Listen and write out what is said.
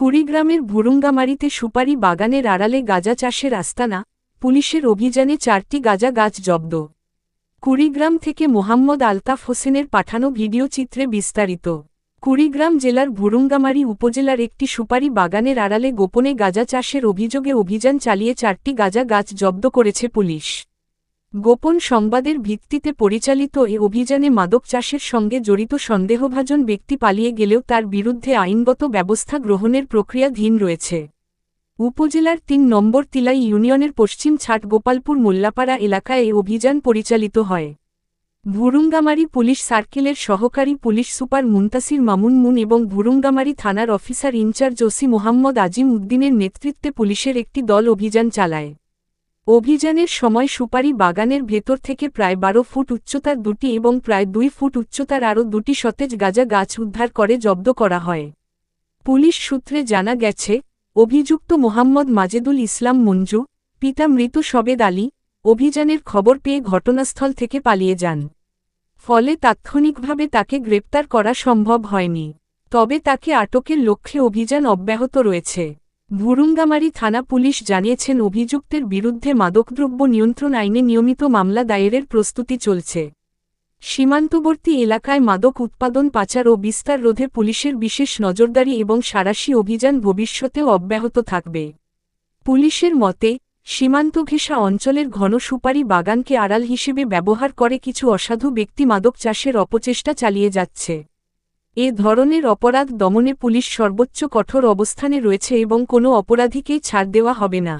কুড়িগ্রামের ভুরুঙ্গামারীতে সুপারি বাগানের আড়ালে গাঁজা চাষের আস্তানা, পুলিশের অভিযানে ৪টি গাঁজা গাছ জব্দ। কুড়িগ্রাম থেকে মোহাম্মদ আলতাফ হোসেনের পাঠানো ভিডিও চিত্রে বিস্তারিত। কুড়িগ্রাম জেলার ভুরুঙ্গামারী উপজেলার একটি সুপারি বাগানের আড়ালে গোপনে গাঁজা চাষের অভিযোগে অভিযান চালিয়ে ৪টি গাঁজা গাছ জব্দ করেছে পুলিশ। গোপন সংবাদের ভিত্তিতে পরিচালিত এ অভিযানে মাদক চাষের সঙ্গে জড়িত সন্দেহভাজন ব্যক্তি পালিয়ে গেলেও তার বিরুদ্ধে আইনগত ব্যবস্থা গ্রহণের প্রক্রিয়াধীন রয়েছে। উপজেলার ৩ নম্বর তিলাই ইউনিয়নের পশ্চিম ছাট গোপালপুর মোল্লাপাড়া এলাকায় এ অভিযান পরিচালিত হয়। ভুরুঙ্গামারী পুলিশ সার্কেলের সহকারী পুলিশ সুপার মুনতাসির মামুন এবং ভুরুঙ্গামারী থানার অফিসার ইনচার্জ ওসি মোহাম্মদ আজিম উদ্দিনের নেতৃত্বে পুলিশের একটি দল অভিযান চালায়। অভিযানের সময় সুপারি বাগানের ভেতর থেকে প্রায় ১২ ফুট উচ্চতার ২টি এবং প্রায় ২ ফুট উচ্চতার আরও ২টি সতেজ গাঁজা গাছ উদ্ধার করে জব্দ করা হয়। পুলিশ সূত্রে জানা গেছে, অভিযুক্ত মোহাম্মদ মাজেদুল ইসলাম মঞ্জু, পিতা মৃত সবেদ আলী, অভিযানের খবর পেয়ে ঘটনাস্থল থেকে পালিয়ে যান। ফলে তাৎক্ষণিকভাবে তাকে গ্রেপ্তার করা সম্ভব হয়নি। তবে তাকে আটকের লক্ষ্যে অভিযান অব্যাহত রয়েছে। ভুরুঙ্গামারী থানা পুলিশ জানিয়েছেন, অভিযুক্তের বিরুদ্ধে মাদকদ্রব্য নিয়ন্ত্রণ আইনে নিয়মিত মামলা দায়েরের প্রস্তুতি চলছে। সীমান্তবর্তী এলাকায় মাদক উৎপাদন, পাচার ও বিস্তার রোধে পুলিশের বিশেষ নজরদারি এবং সাঁড়াশি অভিযান ভবিষ্যতেও অব্যাহত থাকবে। পুলিশের মতে, সীমান্ত ঘেঁষা অঞ্চলের ঘন সুপারি বাগানকে আড়াল হিসেবে ব্যবহার করে কিছু অসাধু ব্যক্তি মাদক চাষের অপচেষ্টা চালিয়ে যাচ্ছে। এ ধরনের অপরাধ দমনে পুলিশ সর্বোচ্চ কঠোর অবস্থানে রয়েছে এবং কোনো অপরাধীকেই ছাড় দেওয়া হবে না।